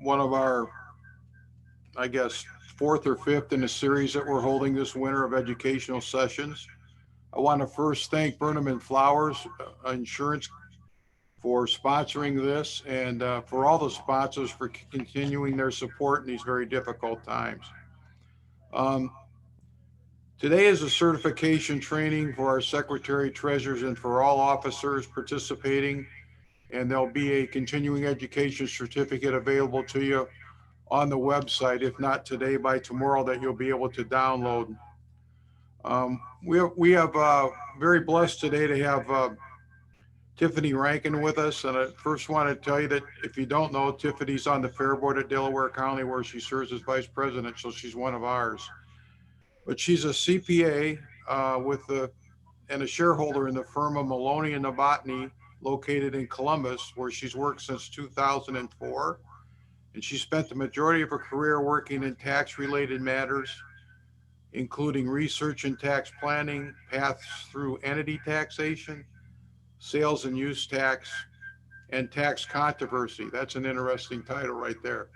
one of our, I guess, fourth or fifth in a series that we're holding this winter of educational sessions. I want to first thank Burnham and Flowers Insurance for sponsoring this, and for all the sponsors for continuing their support in these very difficult times. Today is a certification training for our secretary, treasurers, and for all officers participating, and there'll be a continuing education certificate available to you on the website, if not today, by tomorrow, that you'll be able to download. We have very blessed today to have Tiffany Rankin with us. And I first want to tell you that if you don't know, Tiffany's on the Fairboard at Delaware County, where she serves as vice president, so she's one of ours. But she's a CPA and a shareholder in the firm of Maloney Novotny, located in Columbus, where she's worked since 2004. And she spent the majority of her career working in tax-related matters, including research and tax planning, paths through entity taxation, sales and use tax, and tax controversy. That's an interesting title right there.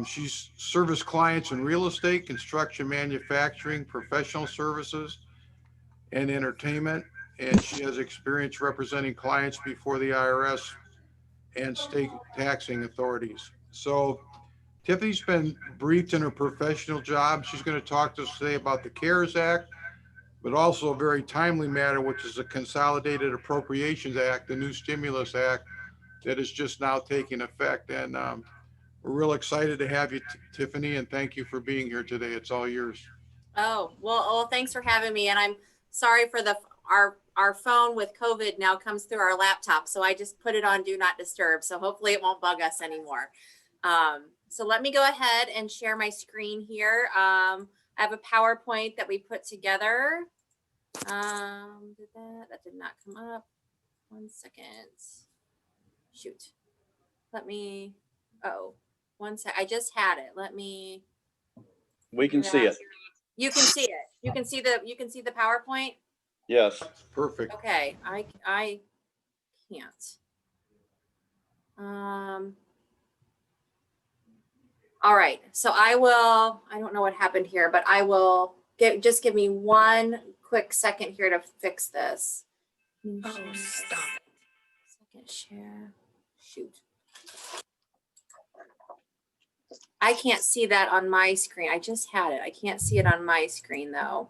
She's serviced clients in real estate, construction, manufacturing, professional services, and entertainment. And she has experience representing clients before the IRS and state taxing authorities. So Tiffany's been briefed in her professional job. She's going to talk to us today about the CARES Act, but also a very timely matter, which is the Consolidated Appropriations Act, the new stimulus act that is just now taking effect. And we're real excited to have you, Tiffany, and thank you for being here today. It's all yours. Oh, well, thanks for having me. And I'm sorry for our phone with COVID now comes through our laptop. So I just put it on Do Not Disturb. So hopefully it won't bug us anymore. So let me go ahead and share my screen here. I have a PowerPoint that we put together. That did not come up. 1 second. Shoot. One sec. I just had it. We can see it. You can see it. You can see the PowerPoint. Yes. Perfect. Okay. I can't. All right. So I don't know what happened here, but I will just give me 1 quick second here to fix this. Oh, stop it. Second share. Shoot. I can't see that on my screen. I just had it. I can't see it on my screen though.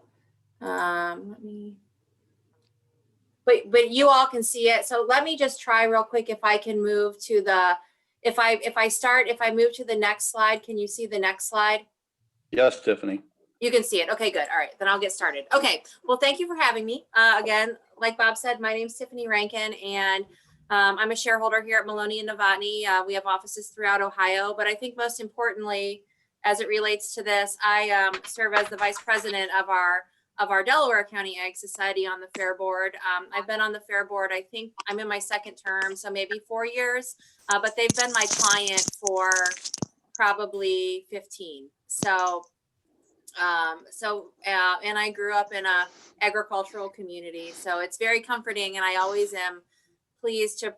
But you all can see it. So let me just try real quick if I can move to the, if I move to the next slide, can you see the next slide? Yes, Tiffany. You can see it. Okay, good. All right, then I'll get started. Okay, well, thank you for having me. Again, like Bob said, my name's Tiffany Rankin, and I'm a shareholder here at Maloney Novotny. We have offices throughout Ohio, but I think most importantly, as it relates to this, I serve as the vice president of our Delaware County Ag Society on the Fairboard. I've been on the Fairboard, I think I'm in my second term, so maybe 4 years, but they've been my client for probably 15. And I grew up in a agricultural community, so it's very comforting, and I always am pleased to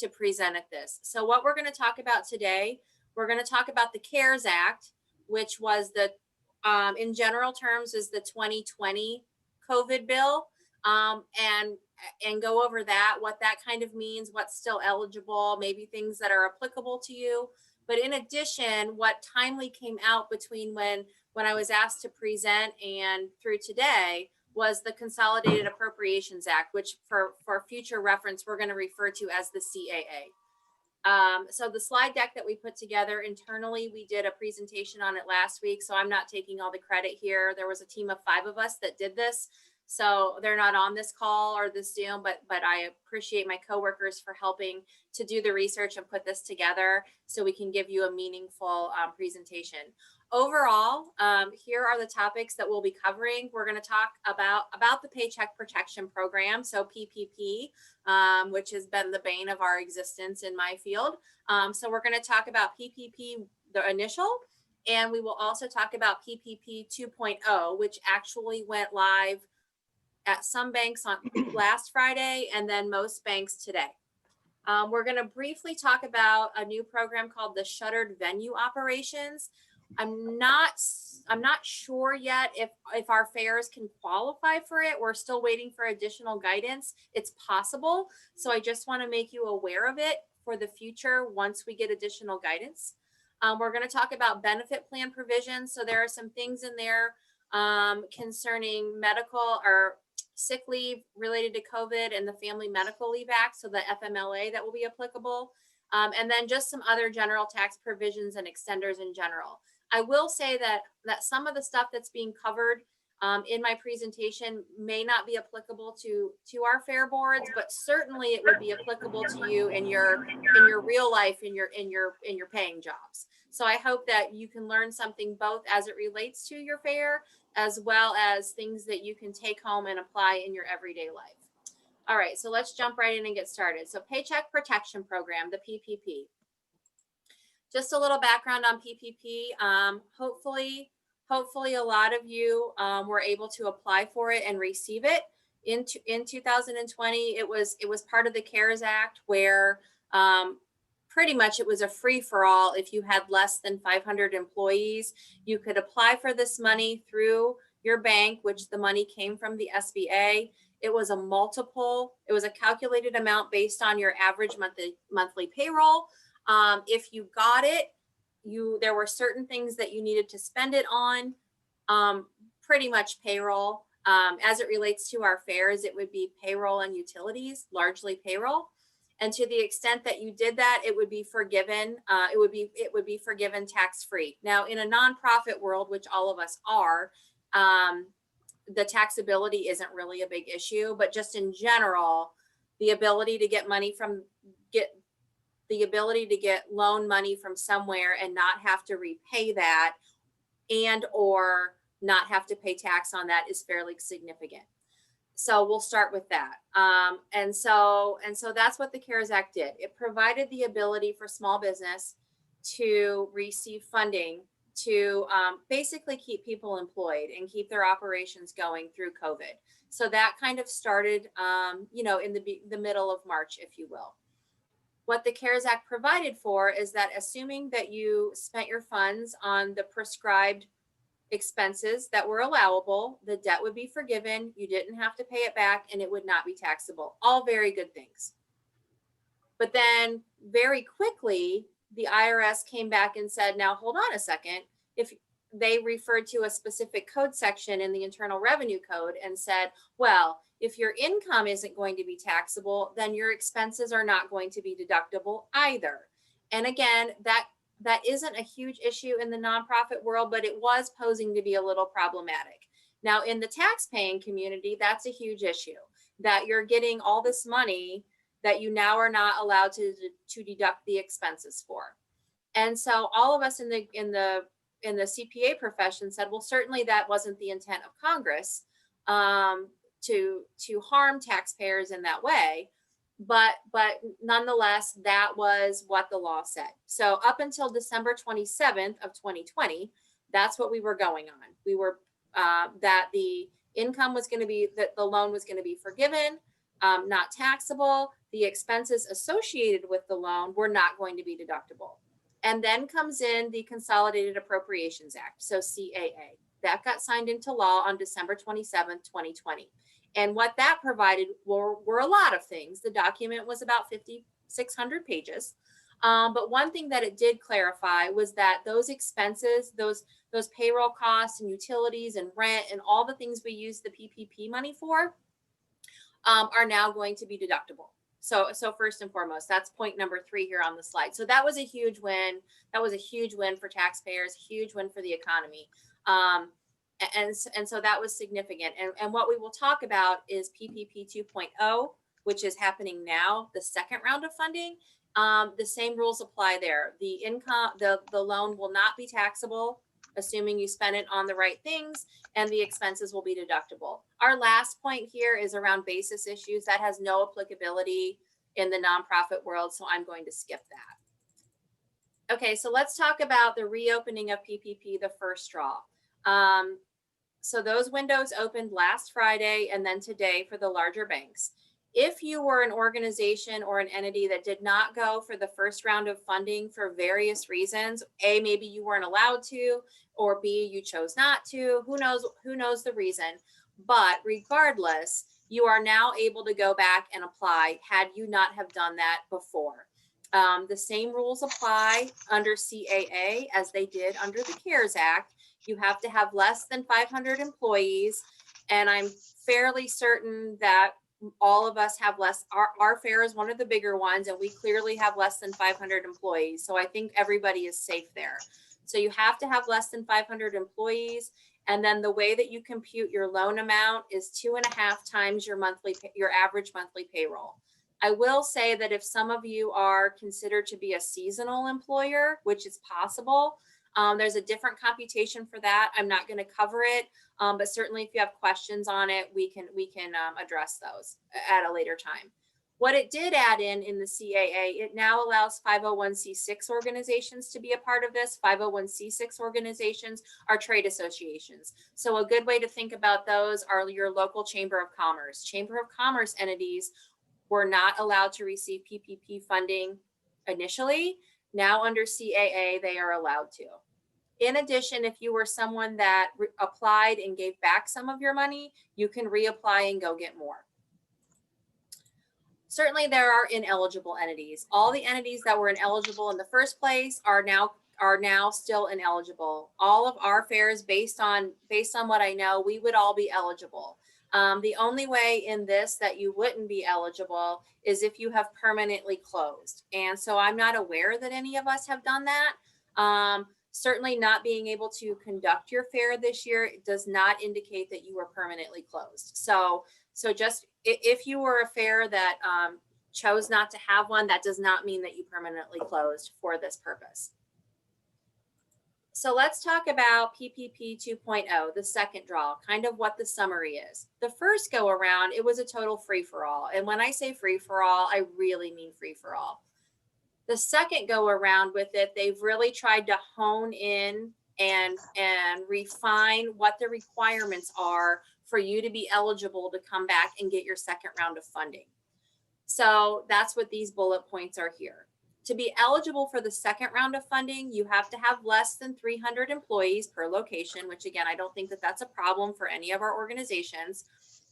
present at this. So what we're going to talk about today, we're going to talk about the CARES Act, which was in general terms is the 2020 COVID bill, and go over that, what that kind of means, what's still eligible, maybe things that are applicable to you. But in addition, what timely came out between when I was asked to present and through today was the Consolidated Appropriations Act, which for future reference, we're going to refer to as the CAA. So the slide deck that we put together internally, we did a presentation on it last week, so I'm not taking all the credit here. There was a team of 5 of us that did this. So they're not on this call or this Zoom, but I appreciate my coworkers for helping to do the research and put this together so we can give you a meaningful presentation. Overall, here are the topics that we'll be covering. We're going to talk about the Paycheck Protection Program, so PPP, which has been the bane of our existence in my field. So we're going to talk about PPP, the initial, and we will also talk about PPP 2.0, which actually went live at some banks on last Friday and then most banks today. We're going to briefly talk about a new program called the Shuttered Venue Operations. I'm not sure yet if our fairs can qualify for it. We're still waiting for additional guidance. It's possible. So I just want to make you aware of it for the future once we get additional guidance. We're going to talk about benefit plan provisions. So there are some things in there concerning medical or sick leave related to COVID and the Family Medical Leave Act, so the FMLA that will be applicable. And then just some other general tax provisions and extenders in general. I will say that some of the stuff that's being covered in my presentation may not be applicable to our fair boards, but certainly it would be applicable to you in your real life, in your paying jobs. So I hope that you can learn something both as it relates to your fair, as well as things that you can take home and apply in your everyday life. All right, so let's jump right in and get started. So Paycheck Protection Program, the PPP. Just a little background on PPP. Hopefully a lot of you were able to apply for it and receive it. In 2020, it was part of the CARES Act, where pretty much it was a free-for-all. If you had less than 500 employees, you could apply for this money through your bank, which the money came from the SBA. It was a calculated amount based on your average monthly payroll. If you got it, there were certain things that you needed to spend it on, pretty much payroll. As it relates to our fairs, it would be payroll and utilities, largely payroll. And to the extent that you did that, it would be forgiven. It would be forgiven tax-free. Now, in a nonprofit world, which all of us are, the taxability isn't really a big issue. But just in general, the ability to get loan money from somewhere and not have to repay that, and or not have to pay tax on that, is fairly significant. So we'll start with that. And so that's what the CARES Act did. It provided the ability for small business to receive funding to basically keep people employed and keep their operations going through COVID. So that kind of started, in the middle of March, if you will. What the CARES Act provided for is that, assuming that you spent your funds on the prescribed expenses that were allowable, the debt would be forgiven, you didn't have to pay it back, and it would not be taxable. All very good things. But then very quickly, the IRS came back and said, now hold on a second. If they referred to a specific code section in the Internal Revenue Code and said, well, if your income isn't going to be taxable, then your expenses are not going to be deductible either. And again, that isn't a huge issue in the nonprofit world, but it was posing to be a little problematic. Now, in the tax-paying community, that's a huge issue, that you're getting all this money that you now are not allowed to deduct the expenses for. And so all of us in the CPA profession said, well, certainly that wasn't the intent of Congress to harm taxpayers in that way. But nonetheless, that was what the law said. So up until December 27th of 2020, that's what we were going on. We were that the income was going to be, that the loan was going to be forgiven, not taxable. The expenses associated with the loan were not going to be deductible. And then comes in the Consolidated Appropriations Act, so CAA. That got signed into law on December 27th, 2020. And what that provided were a lot of things. The document was about 5,600 pages. But one thing that it did clarify was that those expenses, those payroll costs and utilities and rent and all the things we use the PPP money for, are now going to be deductible. So first and foremost, that's point number 3 here on the slide. So that was a huge win. That was a huge win for taxpayers, huge win for the economy. And so that was significant. And what we will talk about is PPP 2.0, which is happening now, the second round of funding. The same rules apply there. The income, the loan will not be taxable, assuming you spend it on the right things, and the expenses will be deductible. Our last point here is around basis issues. That has no applicability in the nonprofit world, so I'm going to skip that. Okay, so let's talk about the reopening of PPP, the first draw. So those windows opened last Friday and then today for the larger banks. If you were an organization or an entity that did not go for the first round of funding for various reasons, A, maybe you weren't allowed to, or B, you chose not to, who knows the reason. But regardless, you are now able to go back and apply had you not have done that before. The same rules apply under CAA as they did under the CARES Act. You have to have less than 500 employees, and I'm fairly certain that all of us have less. Our fair is one of the bigger ones, and we clearly have less than 500 employees. So I think everybody is safe there. So you have to have less than 500 employees. And then the way that you compute your loan amount is 2.5 times your average monthly payroll. I will say that if some of you are considered to be a seasonal employer, which is possible, there's a different computation for that. I'm not going to cover it, but certainly if you have questions on it, we can address those at a later time. What it did add in the CAA, it now allows 501c6 organizations to be a part of this. 501c6 organizations are trade associations. So a good way to think about those are your local Chamber of Commerce. Chamber of Commerce entities were not allowed to receive PPP funding initially. Now under CAA, they are allowed to. In addition, if you were someone that applied and gave back some of your money, you can reapply and go get more. Certainly there are ineligible entities. All the entities that were ineligible in the first place are now still ineligible. All of our fairs, based on what I know, we would all be eligible. The only way in this that you wouldn't be eligible is if you have permanently closed. And so I'm not aware that any of us have done that. Certainly not being able to conduct your fair this year does not indicate that you were permanently closed. So just if you were a fair that chose not to have one, that does not mean that you permanently closed for this purpose. So let's talk about PPP 2.0, the second draw, kind of what the summary is. The first go around, it was a total free-for-all. And when I say free-for-all, I really mean free-for-all. The second go around with it, they've really tried to hone in and refine what the requirements are for you to be eligible to come back and get your second round of funding. So that's what these bullet points are here. To be eligible for the second round of funding, you have to have less than 300 employees per location, which again, I don't think that that's a problem for any of our organizations.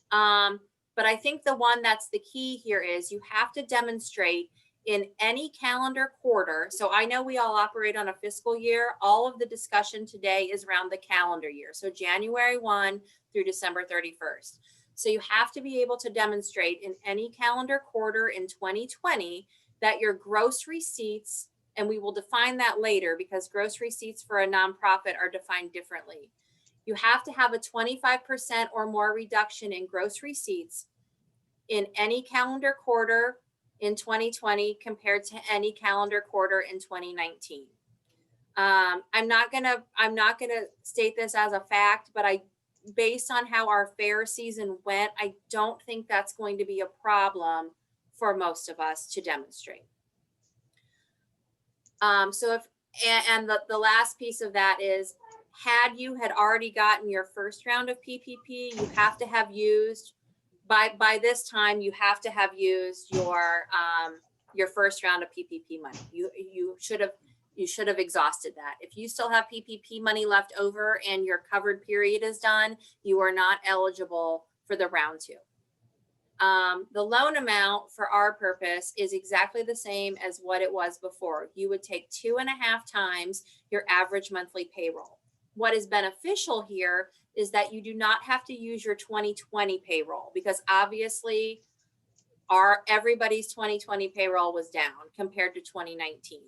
But I think the one that's the key here is you have to demonstrate in any calendar quarter. So I know we all operate on a fiscal year. All of the discussion today is around the calendar year. So January 1 through December 31st. So you have to be able to demonstrate in any calendar quarter in 2020 that your gross receipts, and we will define that later because gross receipts for a nonprofit are defined differently. You have to have a 25% or more reduction in gross receipts in any calendar quarter in 2020 compared to any calendar quarter in 2019. I'm not gonna state this as a fact, but based on how our fair season went, I don't think that's going to be a problem for most of us to demonstrate. The last piece of that is, had you had already gotten your first round of PPP, you have to have used, by this time, you have to have used your first round of PPP money. You should have exhausted that. If you still have PPP money left over and your covered period is done, you are not eligible for the round two. The loan amount for our purpose is exactly the same as what it was before. You would take 2.5 times your average monthly payroll. What is beneficial here is that you do not have to use your 2020 payroll because obviously everybody's 2020 payroll was down compared to 2019.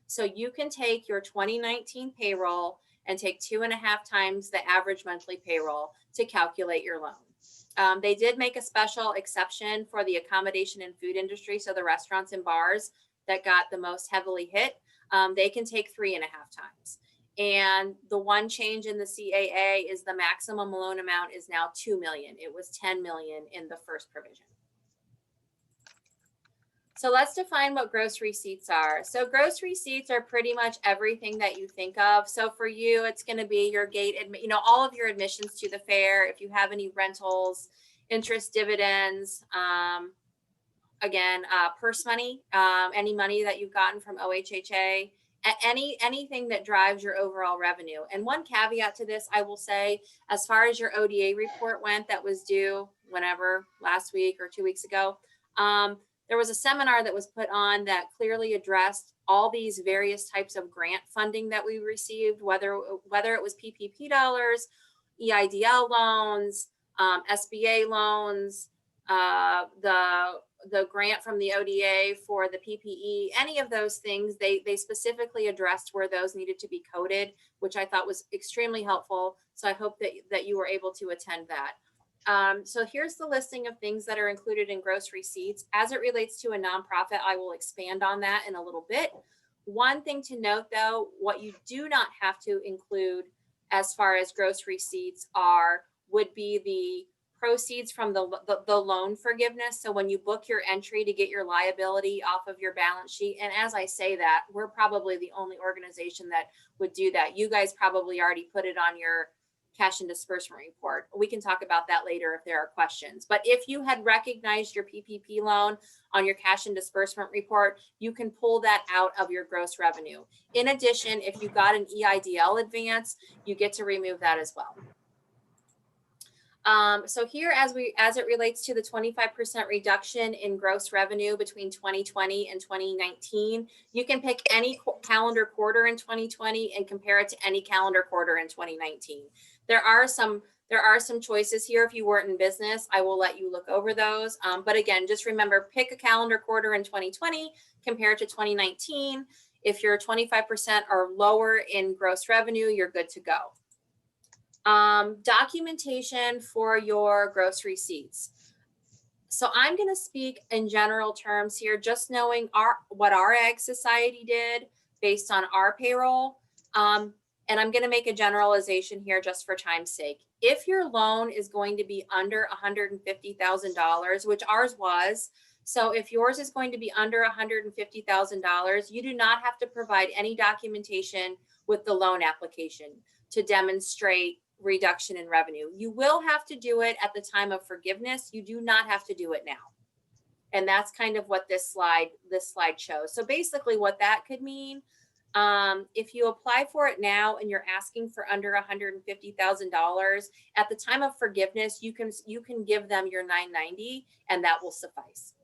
So you can take your 2019 payroll and take 2.5 times the average monthly payroll to calculate your loan. They did make a special exception for the accommodation and food industry. So the restaurants and bars that got the most heavily hit, they can take 3.5 times. And the one change in the CAA is the maximum loan amount is now $2 million. It was $10 million in the first provision. So let's define what gross receipts are. So gross receipts are pretty much everything that you think of. So for you, it's going to be your gate, all of your admissions to the fair. If you have any rentals, interest, dividends, again, purse money, any money that you've gotten from OHHA, anything that drives your overall revenue. And one caveat to this, I will say, as far as your ODA report went, that was due whenever, last week or 2 weeks ago, there was a seminar that was put on that clearly addressed all these various types of grant funding that we received, whether it was PPP dollars, EIDL loans, SBA loans, the grant from the ODA for the PPE, any of those things, they specifically addressed where those needed to be coded, which I thought was extremely helpful. So I hope that you were able to attend that. So here's the listing of things that are included in gross receipts. As it relates to a nonprofit, I will expand on that in a little bit. One thing to note though, what you do not have to include as far as gross receipts would be the proceeds from the loan forgiveness. So when you book your entry to get your liability off of your balance sheet, and as I say that, we're probably the only organization that would do that. You guys probably already put it on your cash and disbursement report. We can talk about that later if there are questions. But if you had recognized your PPP loan on your cash and disbursement report, you can pull that out of your gross revenue. In addition, if you got an EIDL advance, you get to remove that as well. So here, as it relates to the 25% reduction in gross revenue between 2020 and 2019, you can pick any calendar quarter in 2020 and compare it to any calendar quarter in 2019. There are some choices here. If you weren't in business, I will let you look over those. But again, just remember, pick a calendar quarter in 2020, compare it to 2019. If you're 25% or lower in gross revenue, you're good to go. Documentation for your gross receipts. So I'm going to speak in general terms here, just knowing what our Ag Society did based on our payroll. And I'm going to make a generalization here just for time's sake. If your loan is going to be under $150,000, which ours was, so if yours is going to be under $150,000, you do not have to provide any documentation with the loan application to demonstrate reduction in revenue. You will have to do it at the time of forgiveness. You do not have to do it now. And that's kind of what this slide shows. So basically what that could mean, if you apply for it now and you're asking for under $150,000, at the time of forgiveness, you can give them your $990 and that will suffice.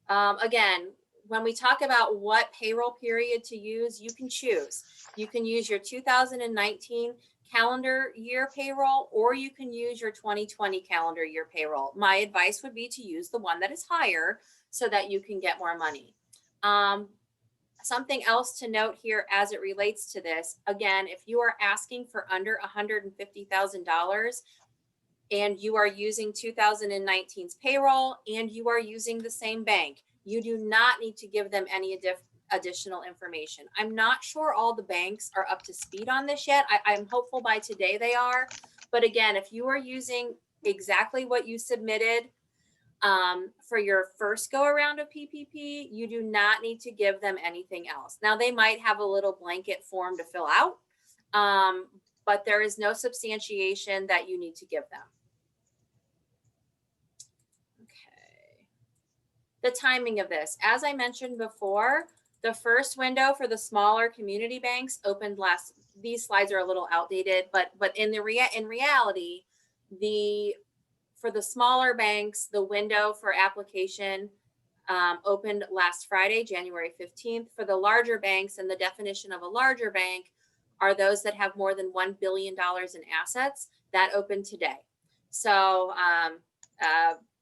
Again, when we talk about what payroll period to use, you can choose. You can use your 2019 calendar year payroll, or you can use your 2020 calendar year payroll. My advice would be to use the one that is higher so that you can get more money. Something else to note here as it relates to this, again, if you are asking for under $150,000 and you are using 2019's payroll and you are using the same bank, you do not need to give them any additional information. I'm not sure all the banks are up to speed on this yet. I'm hopeful by today they are. But again, if you are using exactly what you submitted for your first go around of PPP, you do not need to give them anything else. Now they might have a little blanket form to fill out, but there is no substantiation that you need to give them. The timing of this, as I mentioned before, the first window for the smaller community banks opened these slides are a little outdated, but in reality, for the smaller banks, the window for application opened last Friday, January 15th. For the larger banks, and the definition of a larger bank are those that have more than $1 billion in assets, that opened today. So,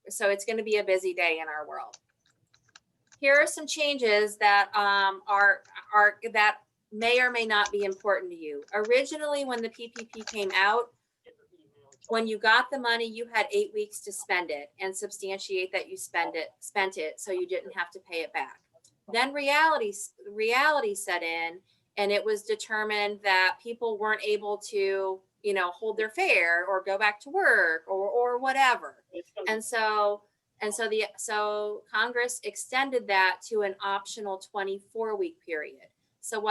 so it's going to be a busy day in our world. Here are some changes that that may or may not be important to you. Originally, when the PPP came out, when you got the money, you had 8 weeks to spend it and substantiate that you spent it, so you didn't have to pay it back. Then reality set in, and it was determined that people weren't able to, hold their fare or go back to work or whatever, and so Congress extended that to an optional 24-week period. So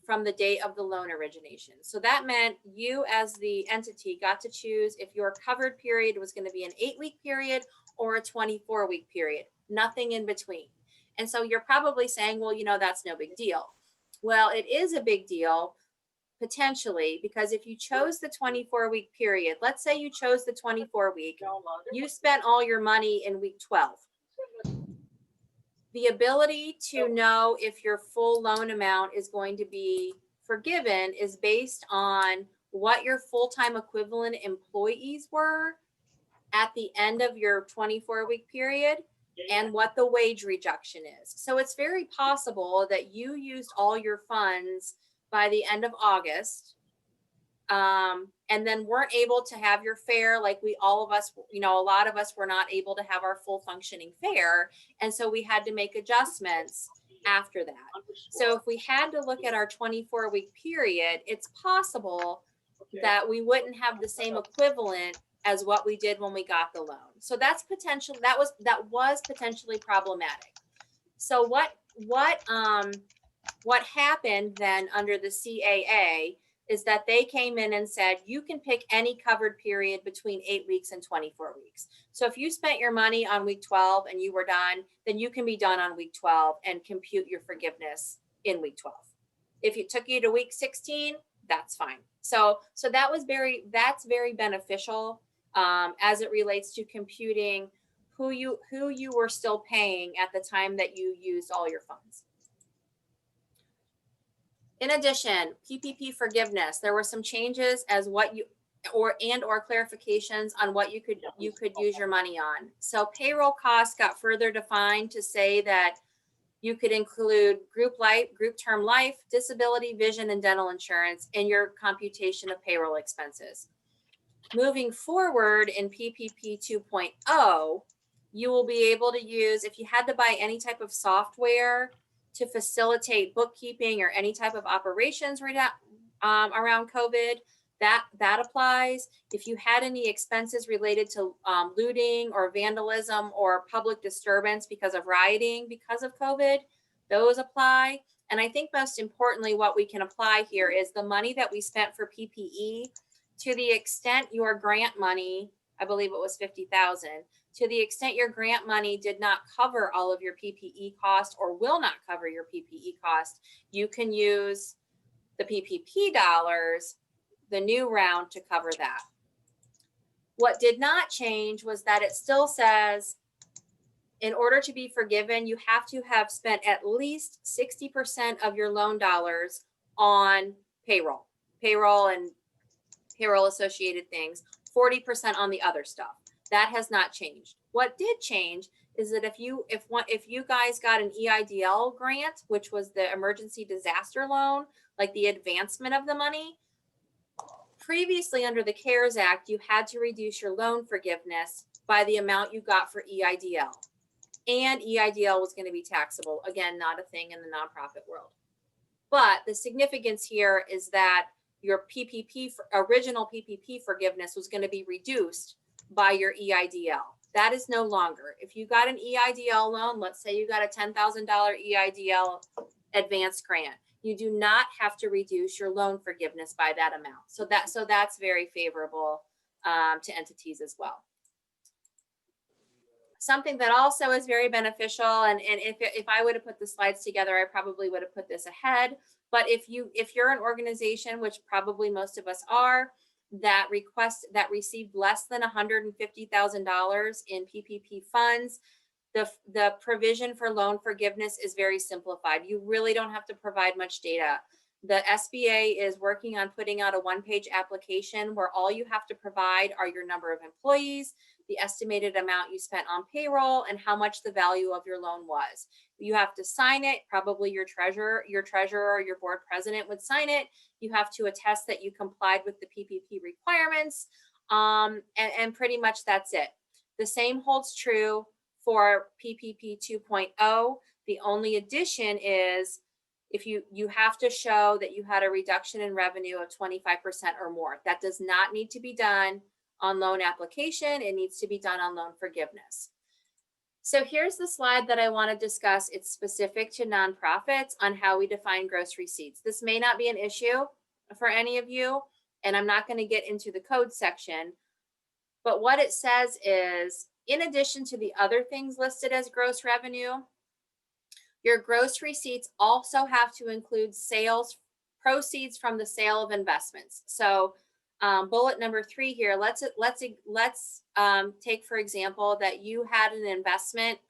from the date of the loan origination. So that meant you as the entity got to choose if your covered period was going to be an 8-week period or a 24-week period, nothing in between. And so you're probably saying, well, that's no big deal. Well, it is a big deal potentially, because if you chose the 24-week period, let's say you chose the 24-week, you spent all your money in week 12. The ability to know if your full loan amount is going to be forgiven is based on what your full-time equivalent employees were at the end of your 24-week period and what the wage reduction is. So it's very possible that you used all your funds by the end of August, and then weren't able to have your fair, like all of us, a lot of us were not able to have our full functioning fair. And so we had to make adjustments after that. So if we had to look at our 24-week period, it's possible that we wouldn't have the same equivalent as what we did when we got the loan. So that's potential. That was potentially problematic. So what happened then under the CAA is that they came in and said, you can pick any covered period between 8 weeks and 24 weeks. So if you spent your money on week 12 and you were done, then you can be done on week 12 and compute your forgiveness in week 12. If it took you to week 16, that's fine. So that's very beneficial as it relates to computing who you were still paying at the time that you used all your funds. In addition, PPP forgiveness, there were some changes as what you or clarifications on what you could use your money on. So payroll costs got further defined to say that you could include group term life, disability, vision, and dental insurance in your computation of payroll expenses. Moving forward in PPP 2.0, you will be able to use, if you had to buy any type of software to facilitate bookkeeping or any type of operations right now, around COVID, that applies. If you had any expenses related to looting or vandalism or public disturbance because of rioting because of COVID, those apply. And I think most importantly, what we can apply here is the money that we spent for PPE. To the extent your grant money, I believe it was $50,000, to the extent your grant money did not cover all of your PPE cost or will not cover your PPE cost, you can use the PPP dollars, the new round, to cover that. What did not change was that it still says, in order to be forgiven, you have to have spent at least 60% of your loan dollars on payroll and payroll associated things, 40% on the other stuff. That has not changed. What did change is that if you guys got an EIDL grant, which was the emergency disaster loan, like the advancement of the money, previously under the CARES Act, you had to reduce your loan forgiveness by the amount you got for EIDL. And EIDL was going to be taxable. Again, not a thing in the nonprofit world. But the significance here is that your original PPP forgiveness was going to be reduced by your EIDL. That is no longer. If you got an EIDL loan, let's say you got a $10,000 EIDL advance grant, you do not have to reduce your loan forgiveness by that amount. So that's very favorable to entities as well. Something that also is very beneficial, and if I would have put the slides together, I probably would have put this ahead. But if you're an organization, which probably most of us are, that received less than $150,000 in PPP funds, the provision for loan forgiveness is very simplified. You really don't have to provide much data. The SBA is working on putting out a one-page application where all you have to provide are your number of employees, the estimated amount you spent on payroll, and how much the value of your loan was. You have to sign it. Probably your treasurer or your board president would sign it. You have to attest that you complied with the PPP requirements, and pretty much that's it. The same holds true for PPP 2.0. The only addition is if you have to show that you had a reduction in revenue of 25% or more. That does not need to be done on loan application. It needs to be done on loan forgiveness. So here's the slide that I want to discuss. It's specific to nonprofits on how we define gross receipts. This may not be an issue for any of you, and I'm not going to get into the code section, but what it says is In addition to the other things listed as gross revenue, your gross receipts also have to include sales proceeds from the sale of investments. So bullet number 3 here, let's take for example that you had an investment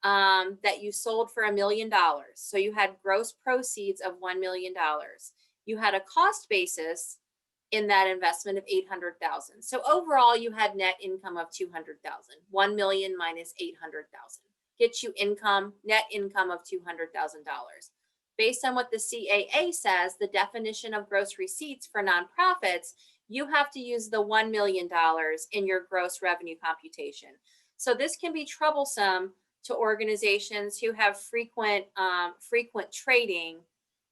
that you sold for $1 million. So you had gross proceeds of $1 million. You had a cost basis in that investment of $800,000. So overall, you had net income of $200,000. 1 million minus 800,000 gets you net income of $200,000. Based on what the CAA says, the definition of gross receipts for nonprofits, you have to use the $1 million in your gross revenue computation. So this can be troublesome to organizations who have frequent trading,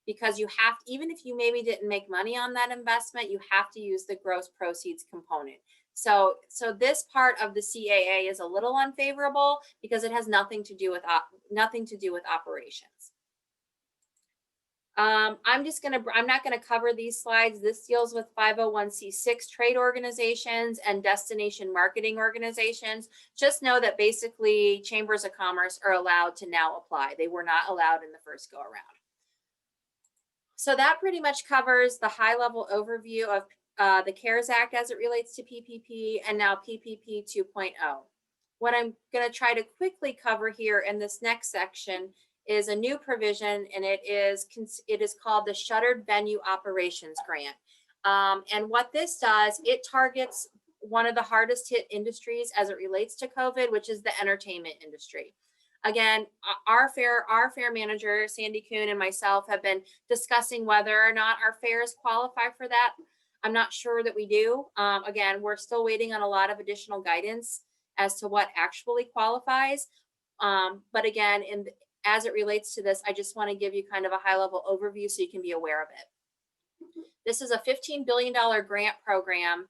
because you have, even if you maybe didn't make money on that investment, you have to use the gross proceeds component. So this part of the CAA is a little unfavorable because it has nothing to do with operations. I'm not gonna cover these slides. This deals with 501c6 trade organizations and destination marketing organizations. Just know that basically chambers of commerce are allowed to now apply. They were not allowed in the first go around. So that pretty much covers the high level overview of the CARES Act as it relates to PPP and now PPP 2.0. What I'm going to try to quickly cover here in this next section is a new provision, and it is called the Shuttered Venue Operations Grant. And what this does, it targets one of the hardest hit industries as it relates to COVID, which is the entertainment industry. Again, our fair manager, Sandy Kuhn, and myself have been discussing whether or not our fairs qualify for that. I'm not sure that we do. Again, we're still waiting on a lot of additional guidance as to what actually qualifies. But again, as it relates to this, I just want to give you kind of a high level overview so you can be aware of it. This is a $15 billion grant program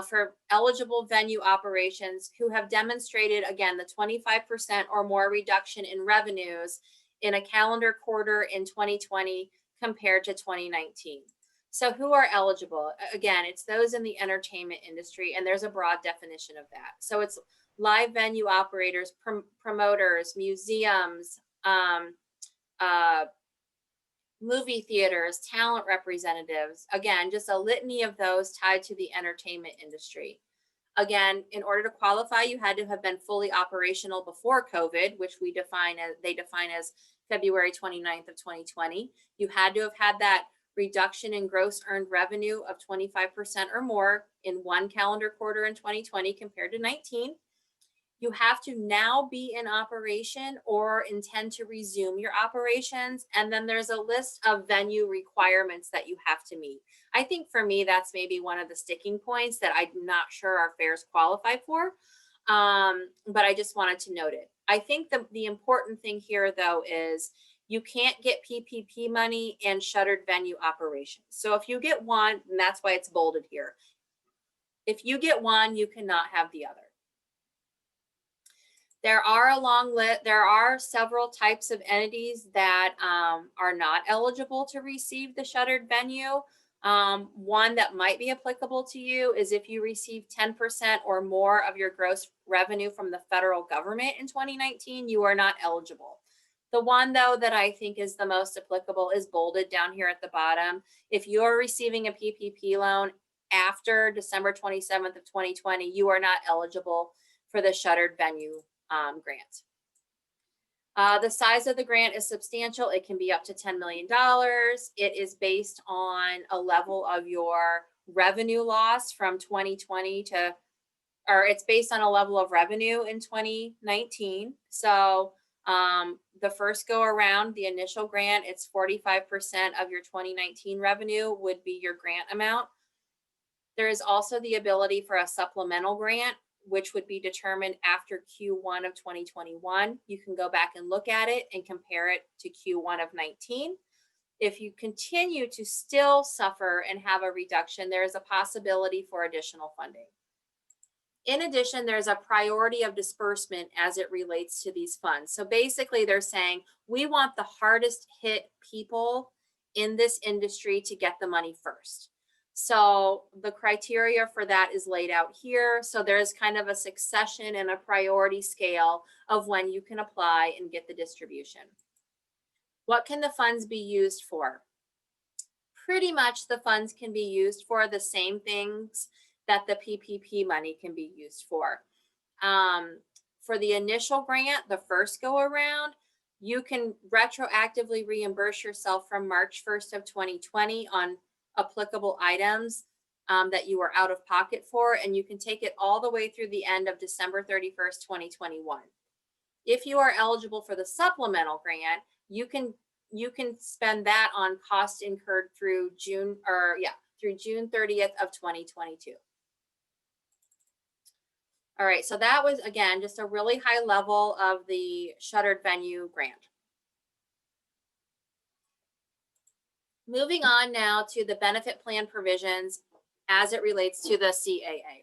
for eligible venue operations who have demonstrated, again, the 25% or more reduction in revenues in a calendar quarter in 2020 compared to 2019. So who are eligible? Again, it's those in the entertainment industry, and there's a broad definition of that. So it's live venue operators, promoters, museums, movie theaters, talent representatives. Again, just a litany of those tied to the entertainment industry. Again, in order to qualify, you had to have been fully operational before COVID, which they define as February 29th of 2020. You had to have had that reduction in gross earned revenue of 25% or more in one calendar quarter in 2020 compared to 19. You have to now be in operation or intend to resume your operations. And then there's a list of venue requirements that you have to meet. I think for me, that's maybe one of the sticking points that I'm not sure our fairs qualify for. But I just wanted to note it. I think the important thing here, though, is you can't get PPP money and shuttered venue operations. So if you get one, and that's why it's bolded here, if you get one, you cannot have the other. There are several types of entities that are not eligible to receive the shuttered venue. One that might be applicable to you is if you receive 10% or more of your gross revenue from the federal government in 2019, you are not eligible. The one, though, that I think is the most applicable is bolded down here at the bottom. If you're receiving a PPP loan after December 27th of 2020, you are not eligible for the shuttered venue grant. The size of the grant is substantial. It can be up to $10 million. It is based on a level of your revenue loss from 2020 or it's based on a level of revenue in 2019. So the first go around, the initial grant, it's 45% of your 2019 revenue would be your grant amount. There is also the ability for a supplemental grant, which would be determined after Q1 of 2021. You can go back and look at it and compare it to Q1 of 19. If you continue to still suffer and have a reduction, there is a possibility for additional funding. In addition, there's a priority of disbursement as it relates to these funds. So basically they're saying, we want the hardest hit people in this industry to get the money first. So the criteria for that is laid out here. So there's kind of a succession and a priority scale of when you can apply and get the distribution. What can the funds be used for? Pretty much the funds can be used for the same things that the PPP money can be used for. For the initial grant, the first go around, you can retroactively reimburse yourself from March 1st of 2020 on applicable items that you were out of pocket for, and you can take it all the way through the end of December 31st, 2021. If you are eligible for the supplemental grant, you can spend that on costs incurred through June 30th of 2022. All right, so that was, again, just a really high level of the shuttered venue grant. Moving on now to the benefit plan provisions as it relates to the CAA.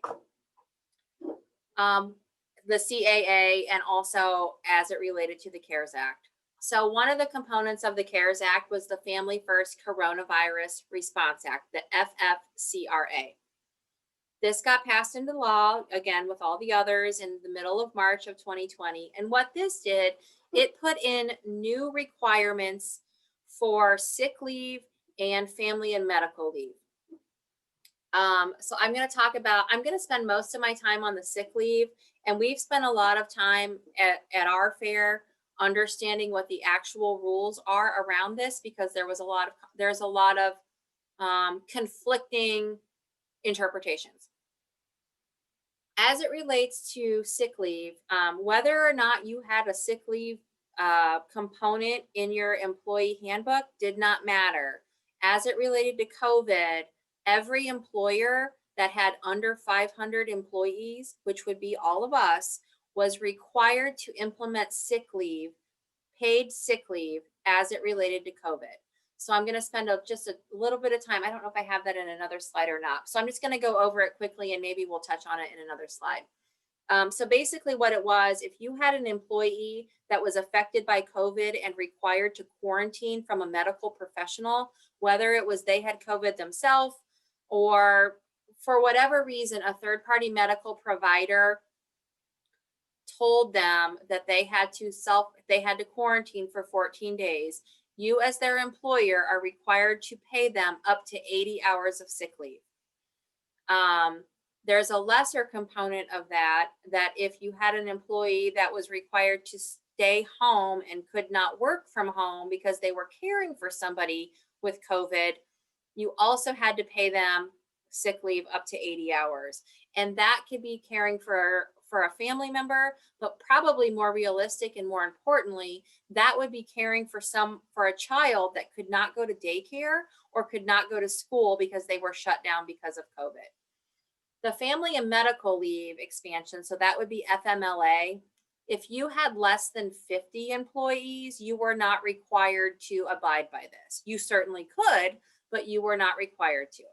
The CAA and also as it related to the CARES Act. So one of the components of the CARES Act was the Family First Coronavirus Response Act, the FFCRA. This got passed into law, again, with all the others in the middle of March of 2020. And what this did, it put in new requirements for sick leave and family and medical leave. So I'm going to spend most of my time on the sick leave, and we've spent a lot of time at our fair understanding what the actual rules are around this, because there's a lot of conflicting interpretations. As it relates to sick leave, whether or not you had a sick leave component in your employee handbook did not matter. As it related to COVID, every employer that had under 500 employees, which would be all of us, was required to implement sick leave, paid sick leave, as it related to COVID. So I'm going to spend just a little bit of time. I don't know if I have that in another slide or not. So I'm just going to go over it quickly and maybe we'll touch on it in another slide. So basically what it was, if you had an employee that was affected by COVID and required to quarantine from a medical professional, whether it was they had COVID themselves or for whatever reason, a third-party medical provider told them that they had to quarantine for 14 days, you as their employer are required to pay them up to 80 hours of sick leave. There's a lesser component of that if you had an employee that was required to stay home and could not work from home because they were caring for somebody with COVID, you also had to pay them sick leave up to 80 hours. And that could be caring for a family member, but probably more realistic and more importantly, that would be caring for a child that could not go to daycare or could not go to school because they were shut down because of COVID. The family and medical leave expansion, so that would be FMLA. If you had less than 50 employees, you were not required to abide by this. You certainly could, but you were not required to.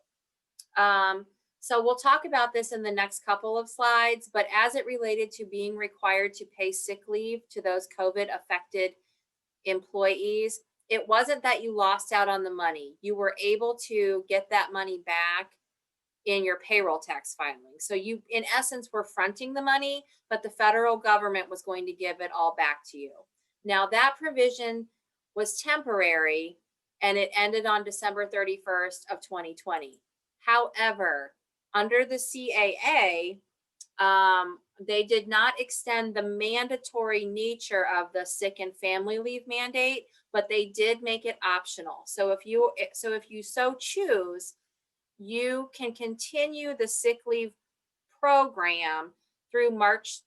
So we'll talk about this in the next couple of slides, but as it related to being required to pay sick leave to those COVID affected employees, it wasn't that you lost out on the money. You were able to get that money back in your payroll tax filing. So you, in essence, were fronting the money, but the federal government was going to give it all back to you. Now that provision was temporary and it ended on December 31st of 2020. However, under the CAA, they did not extend the mandatory nature of the sick and family leave mandate, but they did make it optional. So if you so choose, you can continue the sick leave program through March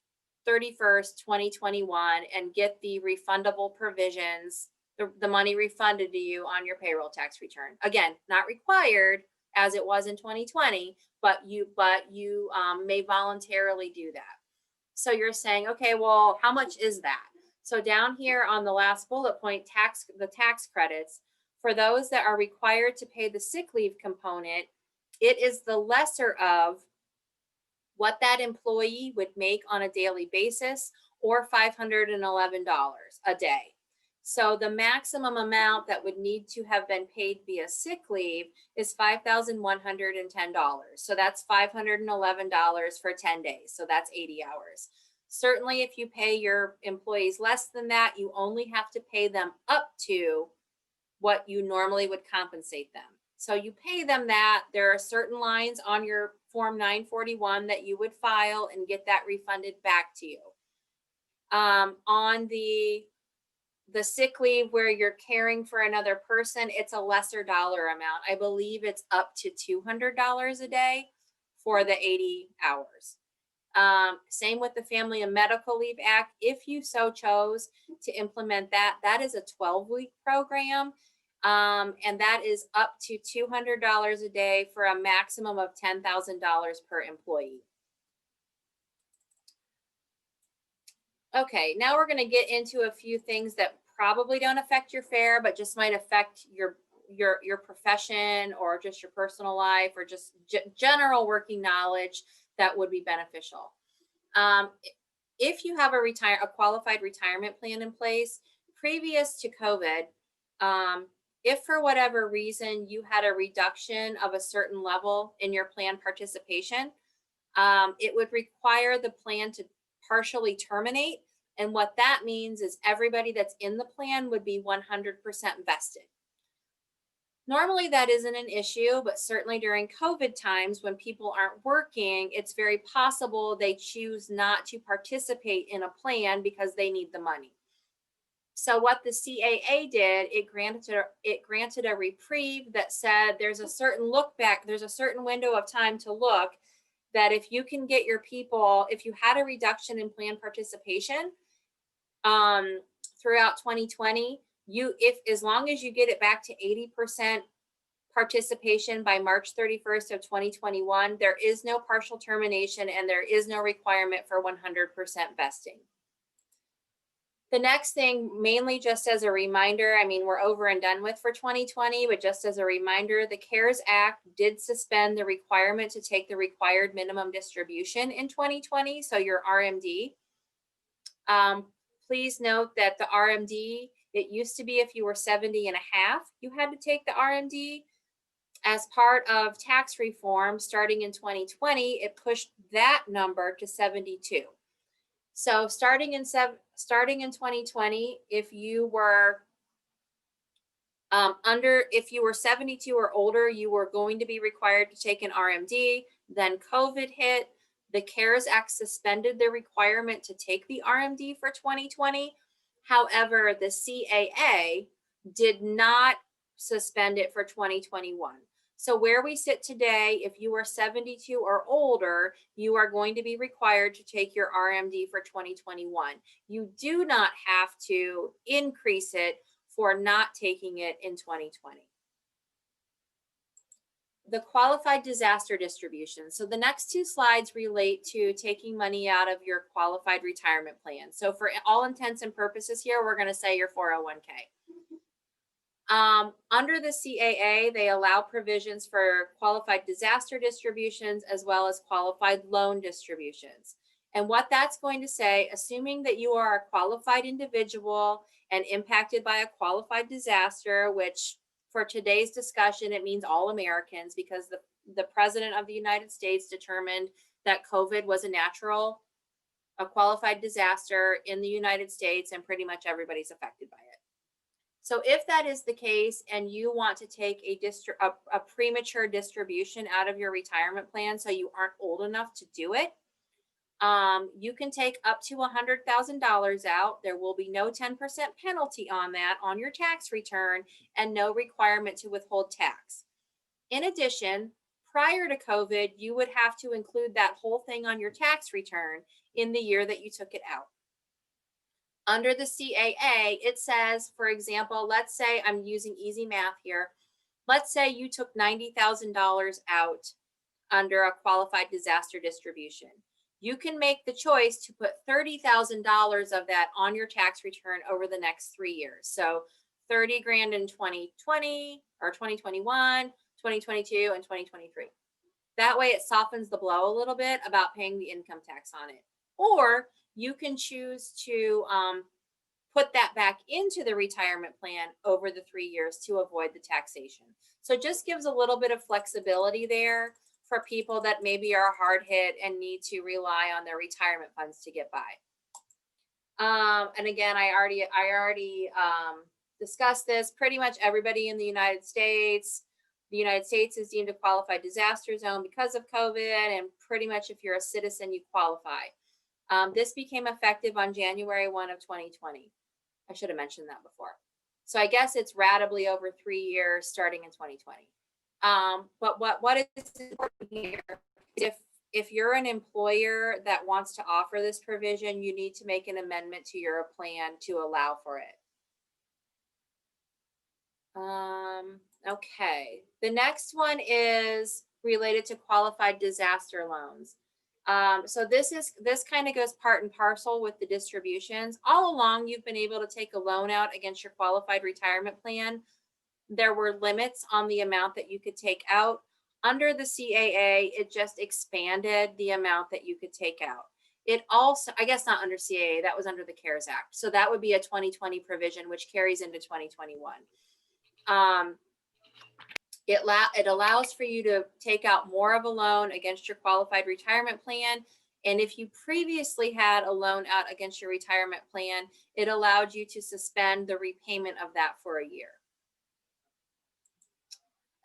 31st, 2021 and get the refundable provisions, the money refunded to you on your payroll tax return. Again, not required as it was in 2020, but you may voluntarily do that. So you're saying, okay, well, how much is that? So down here on the last bullet point, the tax credits, for those that are required to pay the sick leave component, it is the lesser of what that employee would make on a daily basis, or $511 a day. So the maximum amount that would need to have been paid via sick leave is $5,110. So that's $511 for 10 days. So that's 80 hours. Certainly, if you pay your employees less than that, you only have to pay them up to what you normally would compensate them. So you pay them that. There are certain lines on your Form 941 that you would file and get that refunded back to you. On the sick leave where you're caring for another person, it's a lesser dollar amount. I believe it's up to $200 a day for the 80 hours. Same with the Family and Medical Leave Act. If you so chose to implement that, that is a 12-week program. And that is up to $200 a day for a maximum of $10,000 per employee. Okay, now we're going to get into a few things that probably don't affect your fare, but just might affect your profession or just your personal life or just general working knowledge that would be beneficial. If you have a qualified retirement plan in place previous to COVID, if for whatever reason you had a reduction of a certain level in your plan participation, it would require the plan to partially terminate. And what that means is everybody that's in the plan would be 100% vested. Normally that isn't an issue, but certainly during COVID times when people aren't working, it's very possible they choose not to participate in a plan because they need the money. So what the CAA did, it granted a reprieve that said there's a certain look back, there's a certain window of time to look that if you can get your people, if you had a reduction in plan participation throughout 2020, as long as you get it back to 80% participation by March 31st of 2021, there is no partial termination and there is no requirement for 100% vesting. The next thing, mainly just as a reminder, I mean, we're over and done with for 2020, but just as a reminder, the CARES Act did suspend the requirement to take the required minimum distribution in 2020, so your RMD. Please note that the RMD, it used to be if you were 70 and a half, you had to take the RMD. As part of tax reform starting in 2020, it pushed that number to 72. So starting in 2020, if you were if you were 72 or older, you were going to be required to take an RMD. Then COVID hit. The CARES Act suspended the requirement to take the RMD for 2020. However, the CAA did not suspend it for 2021. So where we sit today, if you are 72 or older, you are going to be required to take your RMD for 2021. You do not have to increase it for not taking it in 2020. The qualified disaster distribution. So the next two slides relate to taking money out of your qualified retirement plan. So for all intents and purposes here, we're going to say your 401k. Under the CAA, they allow provisions for qualified disaster distributions as well as qualified loan distributions. And what that's going to say, assuming that you are a qualified individual and impacted by a qualified disaster, which for today's discussion, it means all Americans, because the President of the United States determined that COVID was a qualified disaster in the United States, and pretty much everybody's affected by it. So if that is the case and you want to take a premature distribution out of your retirement plan so you aren't old enough to do it, you can take up to $100,000 out. There will be no 10% penalty on that on your tax return and no requirement to withhold tax. In addition, prior to COVID, you would have to include that whole thing on your tax return in the year that you took it out. Under the CAA, it says, for example, let's say I'm using easy math here. Let's say you took $90,000 out under a qualified disaster distribution. You can make the choice to put $30,000 of that on your tax return over the next 3 years. So 30 grand in 2020 or 2021, 2022, and 2023. That way it softens the blow a little bit about paying the income tax on it. Or you can choose to put that back into the retirement plan over the 3 years to avoid the taxation. So it just gives a little bit of flexibility there for people that maybe are hard hit and need to rely on their retirement funds to get by. And again, I already discussed this. Pretty much everybody in the United States is deemed a qualified disaster zone because of COVID, and pretty much if you're a citizen, you qualify. This became effective on January 1 of 2020. I should have mentioned that before. So I guess it's ratably over 3 years starting in 2020. But what is important here, if you're an employer that wants to offer this provision, you need to make an amendment to your plan to allow for it. Okay, the next one is related to qualified disaster loans. So this kind of goes part and parcel with the distributions. All along, you've been able to take a loan out against your qualified retirement plan. There were limits on the amount that you could take out. Under the CAA, it just expanded the amount that you could take out. It also, I guess not under CAA, that was under the CARES Act. So that would be a 2020 provision, which carries into 2021. It allows for you to take out more of a loan against your qualified retirement plan. And if you previously had a loan out against your retirement plan, it allowed you to suspend the repayment of that for a year.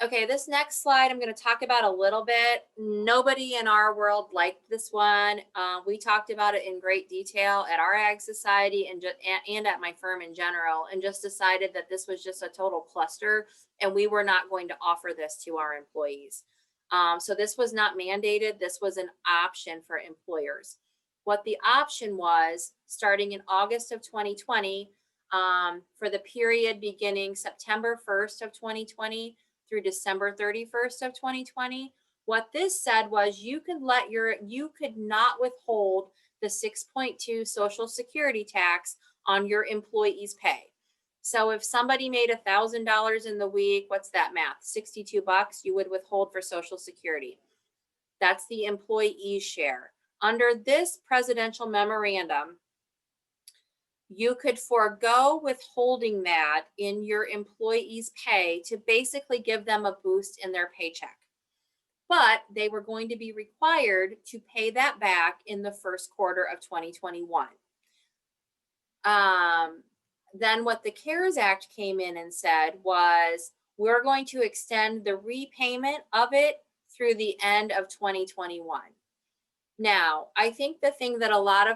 Okay, this next slide I'm going to talk about a little bit. Nobody in our world liked this one. We talked about it in great detail at our Ag Society and at my firm in general, and just decided that this was just a total cluster, and we were not going to offer this to our employees. So this was not mandated. This was an option for employers. What the option was, starting in August of 2020, for the period beginning September 1st of 2020, through December 31st of 2020. What this said was you could not withhold the 6.2 Social Security tax on your employee's pay. So if somebody made $1,000 in the week, what's that math? 62 bucks you would withhold for Social Security. That's the employee's share. Under this presidential memorandum, you could forego withholding that in your employee's pay to basically give them a boost in their paycheck. But they were going to be required to pay that back in the first quarter of 2021. Then what the CARES Act came in and said was, we're going to extend the repayment of it through the end of 2021. Now, I think the thing that a lot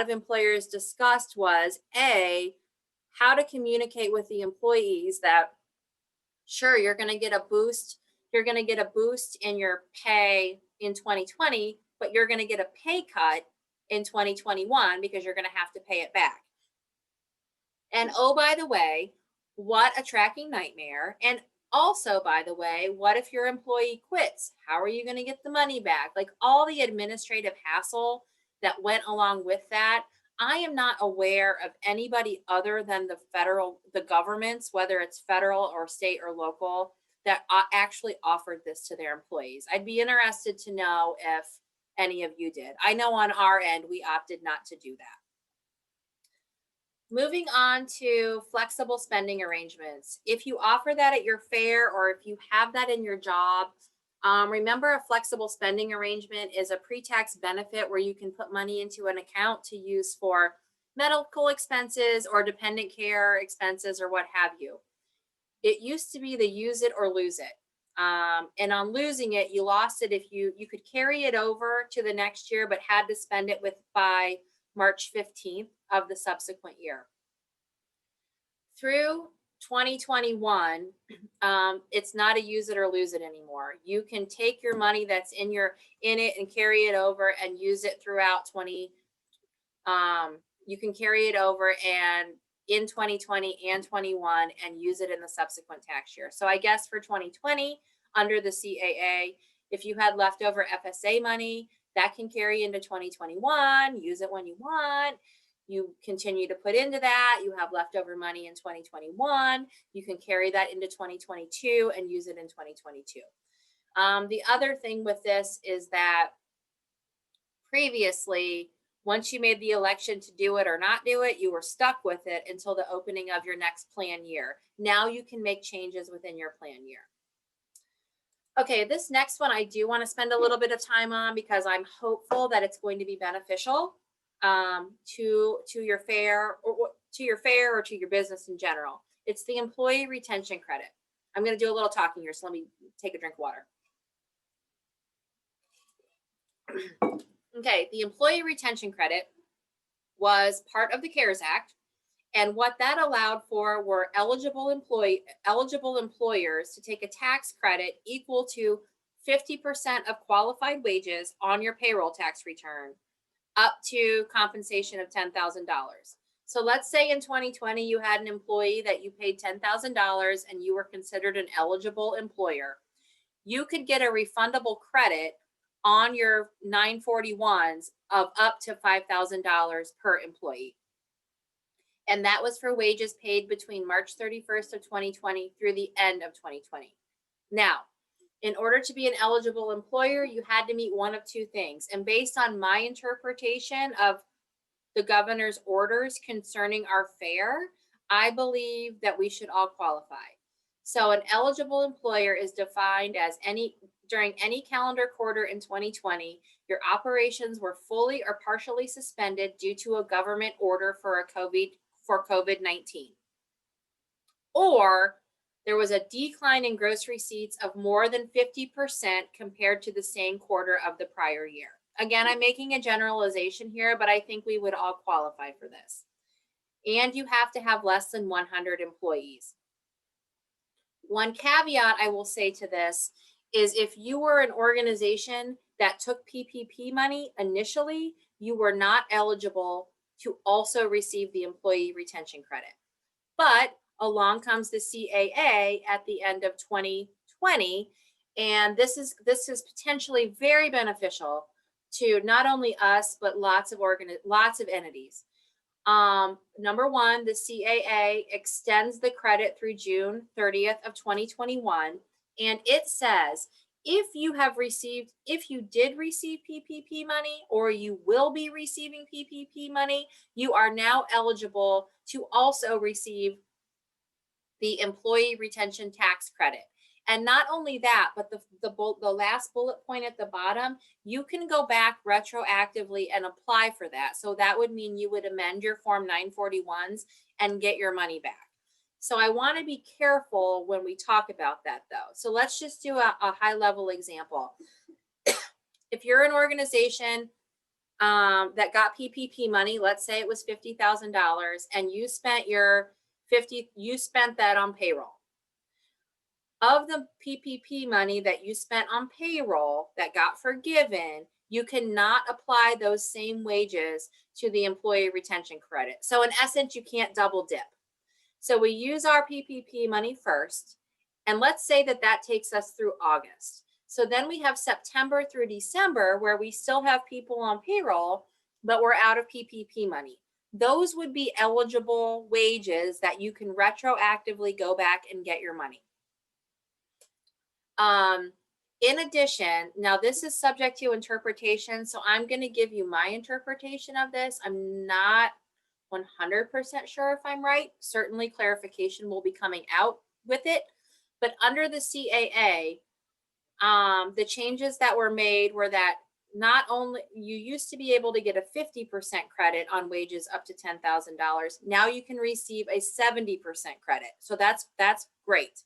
of employers discussed was how to communicate with the employees that, sure, you're going to get a boost. You're going to get a boost in your pay in 2020, but you're going to get a pay cut in 2021 because you're going to have to pay it back. And oh, by the way, what a tracking nightmare. And also, by the way, what if your employee quits? How are you going to get the money back? Like all the administrative hassle that went along with that. I am not aware of anybody other than the governments, whether it's federal or state or local, that actually offered this to their employees. I'd be interested to know if any of you did. I know on our end, we opted not to do that. Moving on to flexible spending arrangements. If you offer that at your fair or if you have that in your job, remember, a flexible spending arrangement is a pre-tax benefit where you can put money into an account to use for medical expenses or dependent care expenses or what have you. It used to be the use it or lose it. And on losing it, you lost it if you could carry it over to the next year, but had to spend it by March 15th of the subsequent year. Through 2021, it's not a use it or lose it anymore. You can take your money that's in it and carry it over and use it throughout you can carry it over and in 2020 and 21 and use it in the subsequent tax year. So I guess for 2020 under the CAA, if you had leftover FSA money, that can carry into 2021, use it when you want. You continue to put into that. You have leftover money in 2021. You can carry that into 2022 and use it in 2022. The other thing with this is that previously, Once you made the election to do it or not do it, you were stuck with it until the opening of your next plan year. Now you can make changes within your plan year. Okay, this next one I do want to spend a little bit of time on because I'm hopeful that it's going to be beneficial to your fair or to your business in general. It's the employee retention credit. I'm going to do a little talking here, so let me take a drink of water. Okay, the employee retention credit was part of the CARES Act, and what that allowed for were eligible employers to take a tax credit equal to 50% of qualified wages on your payroll tax return, up to compensation of $10,000. So let's say in 2020 you had an employee that you paid $10,000 and you were considered an eligible employer. You could get a refundable credit on your 941s of up to $5,000 per employee. And that was for wages paid between March 31st of 2020 through the end of 2020. Now, in order to be an eligible employer, you had to meet one of two things. And based on my interpretation of the governor's orders concerning our fair, I believe that we should all qualify. So an eligible employer is defined as during any calendar quarter in 2020, your operations were fully or partially suspended due to a government order for COVID-19. Or there was a decline in gross receipts of more than 50% compared to the same quarter of the prior year. Again, I'm making a generalization here, but I think we would all qualify for this. And you have to have less than 100 employees. One caveat I will say to this is if you were an organization that took PPP money initially, you were not eligible to also receive the employee retention credit. But along comes the CAA at the end of 2020, and this is potentially very beneficial to not only us but lots of entities. Number one, the CAA extends the credit through June 30th of 2021, and it says if you did receive PPP money or you will be receiving PPP money, you are now eligible to also receive the employee retention tax credit. And not only that, but the last bullet point at the bottom, you can go back retroactively and apply for that. So that would mean you would amend your Form 941s and get your money back. So I want to be careful when we talk about that though. So let's just do a high level example. If you're an organization that got PPP money, let's say it was $50,000 and you spent that on payroll. Of the PPP money that you spent on payroll that got forgiven, you cannot apply those same wages to the employee retention credit. So in essence, you can't double dip. So we use our PPP money first, and let's say that takes us through August. So then we have September through December where we still have people on payroll, but we're out of PPP money. Those would be eligible wages that you can retroactively go back and get your money. In addition, now this is subject to interpretation, so I'm going to give you my interpretation of this. I'm not 100% sure if I'm right. Certainly clarification will be coming out with it. But under the CAA, the changes that were made were that not only you used to be able to get a 50% credit on wages up to $10,000. Now you can receive a 70% credit. So that's great.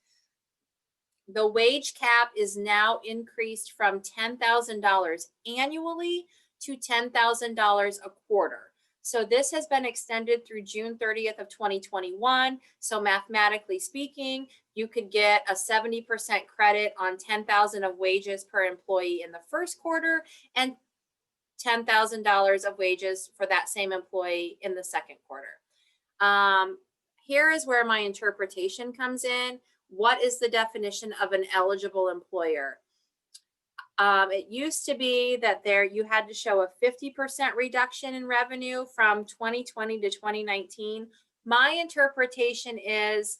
The wage cap is now increased from $10,000 annually to $10,000 a quarter. So this has been extended through June 30th of 2021. So mathematically speaking, you could get a 70% credit on $10,000 of wages per employee in the first quarter and $10,000 of wages for that same employee in the second quarter. Here is where my interpretation comes in. What is the definition of an eligible employer? It used to be that you had to show a 50% reduction in revenue from 2020 to 2019. My interpretation is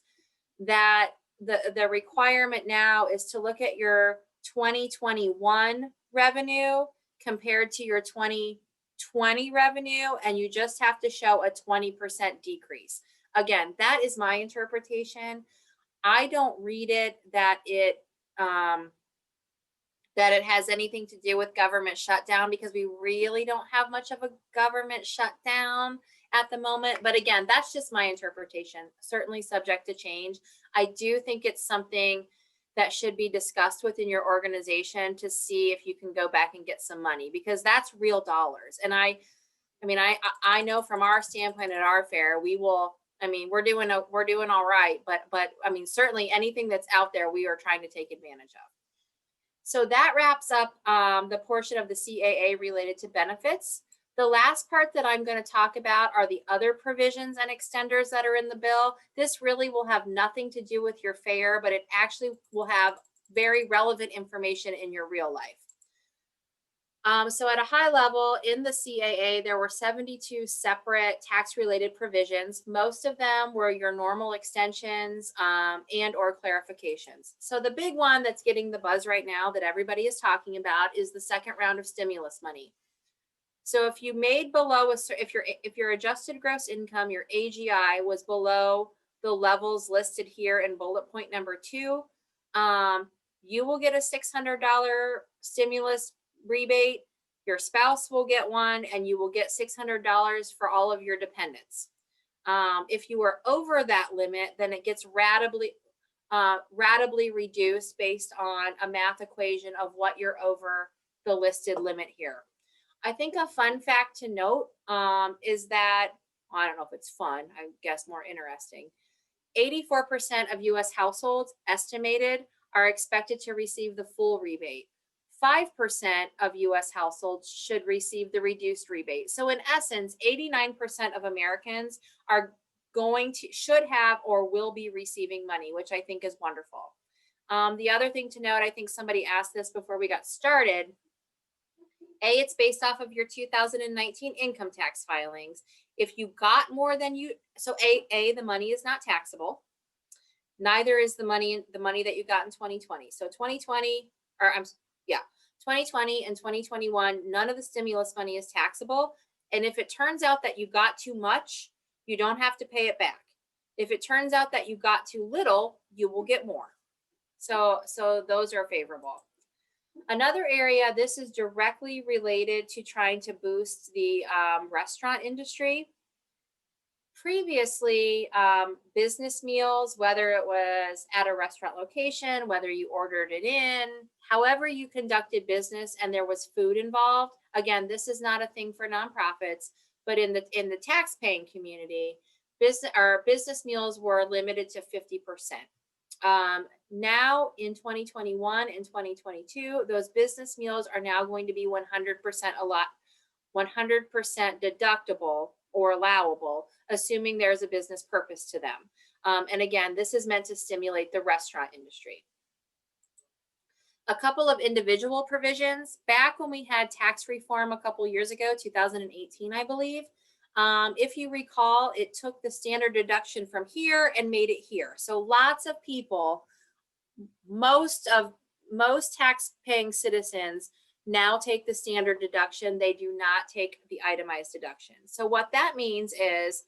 that the requirement now is to look at your 2021 revenue compared to your 2020 20 revenue and you just have to show a 20% decrease. Again, that is my interpretation. I don't read it that it has anything to do with government shutdown, because we really don't have much of a government shutdown at the moment. But again, that's just my interpretation, certainly subject to change. I do think it's something that should be discussed within your organization to see if you can go back and get some money, because that's real dollars. And I know from our standpoint at our fair, we're doing all right, but I mean, certainly anything that's out there, we are trying to take advantage of. So that wraps up the portion of the CAA related to benefits. The last part that I'm going to talk about are the other provisions and extenders that are in the bill. This really will have nothing to do with your fair, but it actually will have very relevant information in your real life. So at a high level in the CAA, there were 72 separate tax-related provisions. Most of them were your normal extensions and or clarifications. So the big one that's getting the buzz right now that everybody is talking about is the second round of stimulus money. So if you made below if your adjusted gross income, your AGI was below the levels listed here in bullet point number 2, you will get a $600 stimulus rebate. Your spouse will get one, and you will get $600 for all of your dependents. If you are over that limit, then it gets ratably reduced based on a math equation of what you're over the listed limit here. I think a fun fact to note is that, well, I don't know if it's fun, I guess more interesting. 84% of US households estimated are expected to receive the full rebate. 5% of US households should receive the reduced rebate. So in essence, 89% of Americans are should have or will be receiving money, which I think is wonderful. The other thing to note, I think somebody asked this before we got started. It's based off of your 2019 income tax filings. If you got more than the money is not taxable. Neither is the money that you got in 2020. So 2020 and 2021, none of the stimulus money is taxable. And if it turns out that you got too much, you don't have to pay it back. If it turns out that you got too little, you will get more. So those are favorable. Another area, this is directly related to trying to boost the restaurant industry. Previously, business meals, whether it was at a restaurant location, whether you ordered it in, however you conducted business and there was food involved. Again, this is not a thing for nonprofits, but in the tax-paying community, business meals were limited to 50%. Now in 2021 and 2022, those business meals are now going to be 100% deductible or allowable, assuming there's a business purpose to them. And again, this is meant to stimulate the restaurant industry. A couple of individual provisions. Back when we had tax reform a couple years ago, 2018, I believe, if you recall, it took the standard deduction from here and made it here. So lots of people, most tax-paying citizens now take the standard deduction. They do not take the itemized deduction. So what that means is,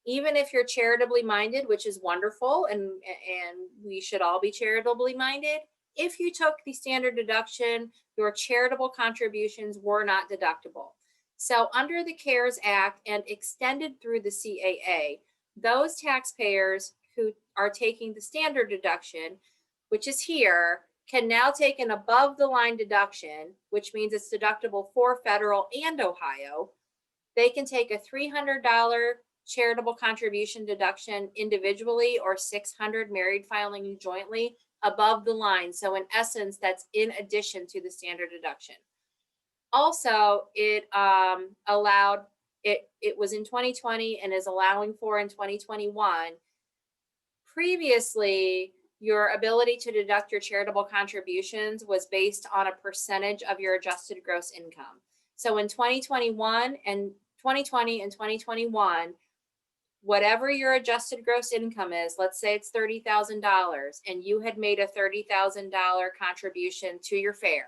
even if you're charitably minded, which is wonderful, and we should all be charitably minded, if you took the standard deduction, your charitable contributions were not deductible. So under the CARES Act and extended through the CAA, those taxpayers who are taking the standard deduction, which is here, can now take an above the line deduction, which means it's deductible for federal and Ohio. They can take a $300 charitable contribution deduction individually or $600 married filing jointly above the line. So in essence, that's in addition to the standard deduction. Also, it was in 2020 and is allowing for in 2021. Previously, your ability to deduct your charitable contributions was based on a percentage of your adjusted gross income. So in 2020 and 2021, whatever your adjusted gross income is, let's say it's $30,000 and you had made a $30,000 contribution to your fair.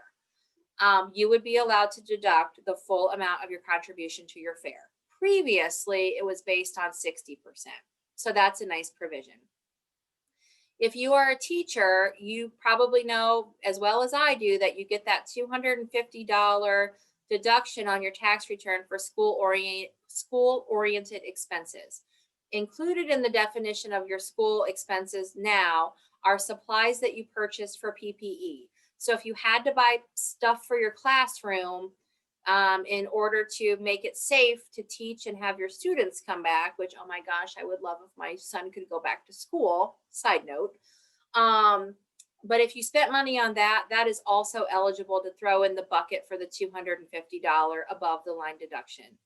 you would be allowed to deduct the full amount of your contribution to your fare. Previously, it was based on 60%. So that's a nice provision. If you are a teacher, you probably know as well as I do that you get that $250 deduction on your tax return for school-oriented expenses. Included in the definition of your school expenses now are supplies that you purchased for PPE. So if you had to buy stuff for your classroom in order to make it safe to teach and have your students come back, which, oh my gosh, I would love if my son could go back to school, side note. But if you spent money on that, that is also eligible to throw in the bucket for the $250 above the line deduction.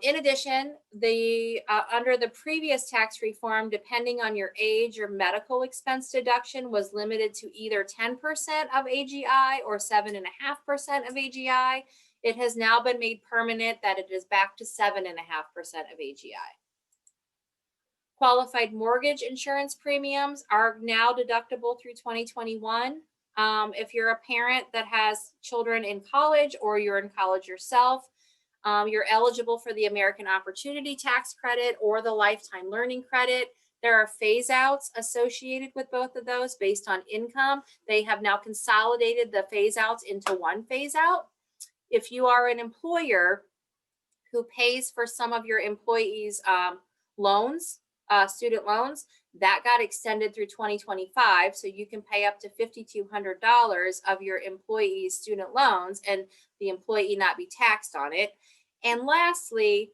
In addition, under the previous tax reform, depending on your age, your medical expense deduction was limited to either 10% of AGI or 7.5% of AGI. It has now been made permanent that it is back to 7.5% of AGI. Qualified mortgage insurance premiums are now deductible through 2021. If you're a parent that has children in college or you're in college yourself, you're eligible for the American Opportunity Tax Credit or the Lifetime Learning Credit. There are phase outs associated with both of those based on income. They have now consolidated the phase outs into one phase out. If you are an employer who pays for some of your employees' loans, student loans, that got extended through 2025. So you can pay up to $5,200 of your employee's student loans and the employee not be taxed on it. And lastly,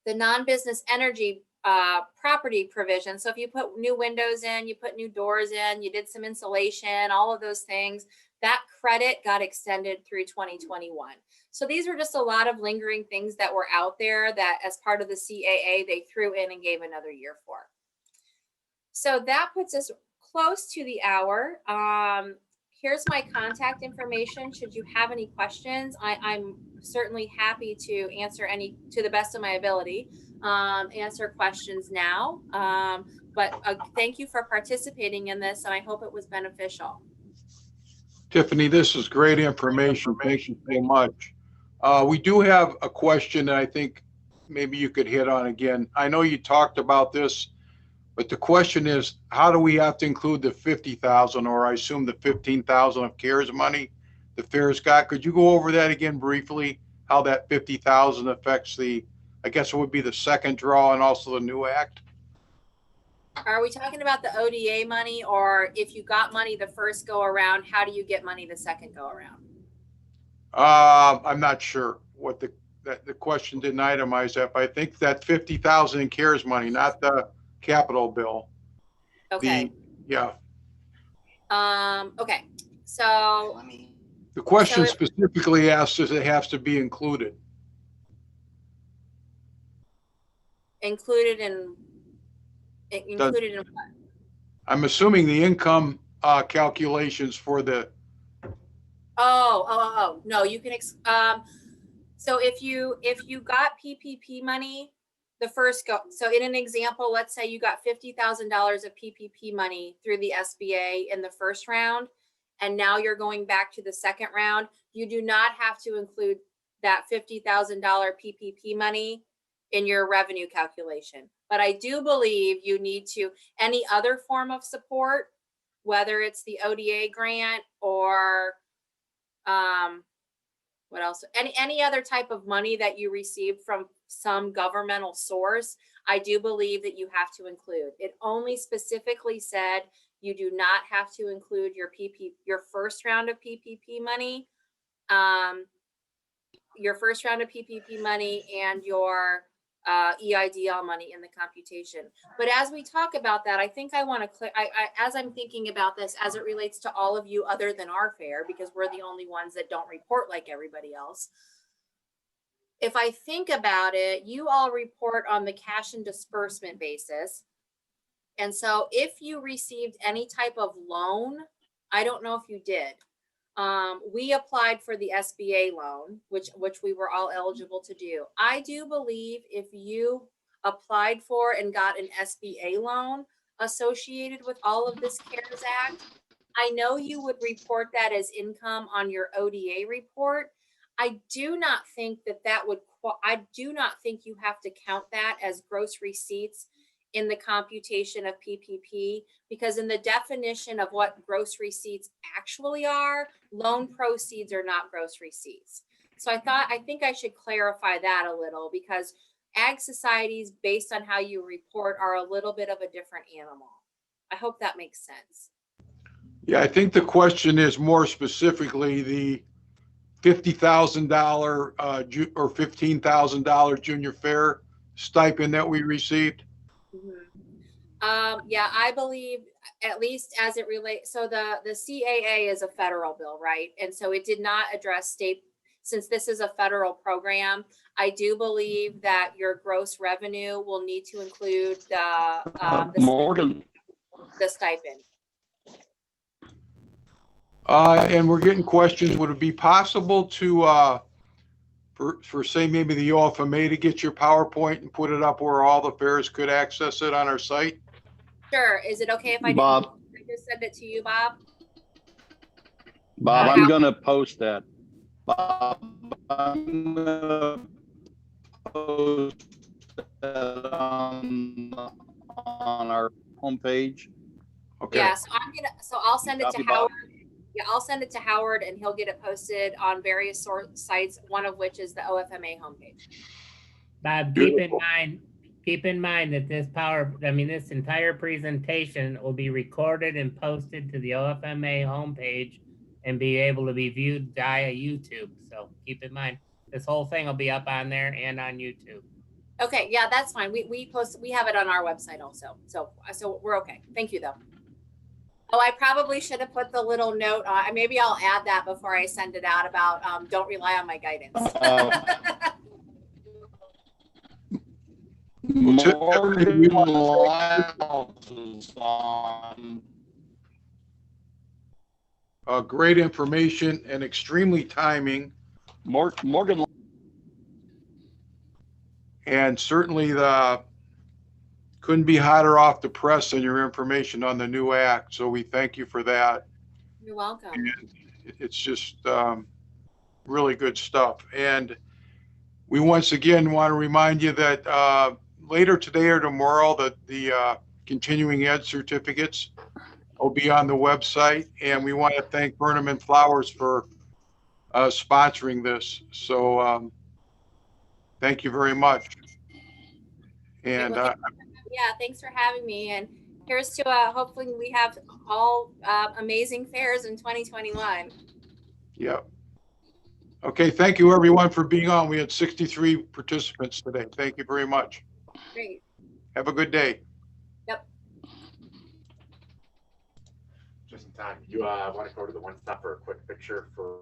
the non-business energy property provision. So if you put new windows in, you put new doors in, you did some insulation, all of those things, that credit got extended through 2021. So these were just a lot of lingering things that were out there that as part of the CAA, they threw in and gave another year for. So that puts us close to the hour. Here's my contact information. Should you have any questions, I'm certainly happy to answer any to the best of my ability, answer questions now. But thank you for participating in this, and I hope it was beneficial. Tiffany, this is great information. Thank you so much. We do have a question that I think maybe you could hit on again. I know you talked about this, but the question is, how do we have to include the 50,000, or I assume the 15,000 of CARES money the fair's got? Could you go over that again briefly? How that 50,000 affects the, I guess it would be the second draw and also the new act? Are we talking about the ODA money, or if you got money the first go around, how do you get money the second go around? I'm not sure what the question didn't itemize that, but I think that 50,000 in CARES money, not the capital bill. Okay. Yeah. Okay. So The question specifically asks, does it have to be included? Included in what? I'm assuming the income calculations for the. Oh, no, you can, so if you got PPP money, the first go, so in an example, let's say you got $50,000 of PPP money through the SBA in the first round, and now you're going back to the second round, you do not have to include that $50,000 PPP money in your revenue calculation. But I do believe you need to, any other form of support, whether it's the ODA grant or what else? Any other type of money that you received from some governmental source, I do believe that you have to include. It only specifically said you do not have to include your first round of PPP money, and your EIDL money in the computation. But as we talk about that, I think I want to as I'm thinking about this as it relates to all of you other than our fair, because we're the only ones that don't report like everybody else. If I think about it, you all report on the cash and disbursement basis. And so if you received any type of loan, I don't know if you did. We applied for the SBA loan, which we were all eligible to do. I do believe if you applied for and got an SBA loan associated with all of this CARES Act, I know you would report that as income on your ODA report. I do not think that would, I do not think you have to count that as gross receipts in the computation of PPP, because in the definition of what gross receipts actually are, loan proceeds are not gross receipts. So I think I should clarify that a little, because ag societies, based on how you report, are a little bit of a different animal. I hope that makes sense. Yeah, I think the question is more specifically the $50,000 or $15,000 junior fair stipend that we received. Yeah, I believe, at least as it relates, so the CAA is a federal bill, right? And so it did not address state, since this is a federal program. I do believe that your gross revenue will need to include Morgan, the stipend. And we're getting questions. Would it be possible to, for say maybe the OFMA to get your PowerPoint and put it up where all the fairs could access it on our site? Sure. Is it okay if I Bob. I just send it to you, Bob? Bob, I'm gonna post that. Bob, I'm gonna post that on our homepage. Okay. Yeah, so I'll send it to Copy, Bob. Howard. Yeah, I'll send it to Howard and he'll get it posted on various sites, one of which is the OFMA homepage. Bob, keep in mind that this entire presentation will be recorded and posted to the OFMA homepage and be able to be viewed via YouTube. So keep in mind, this whole thing will be up on there and on YouTube. Okay, yeah, that's fine. We have it on our website also. So we're okay. Thank you though. Oh, I probably should have put the little note on. Maybe I'll add that before I send it out about don't rely on my guidance. Morgan Lyles is on. Great information and extremely timing. Morgan. And certainly couldn't be hotter off the press than your information on the new act. So we thank you for that. You're welcome. And it's just really good stuff. And we once again want to remind you that later today or tomorrow that the continuing ed certificates will be on the website. And we want to thank Burnham and Flowers for sponsoring this. So thank you very much. And yeah, thanks for having me. And here's to hopefully we have all amazing fairs in 2021. Yeah. Okay. Thank you everyone for being on. We had 63 participants today. Thank you very much. Great. Have a good day. Yep. Just in time. You want to go to the one stop for a quick picture for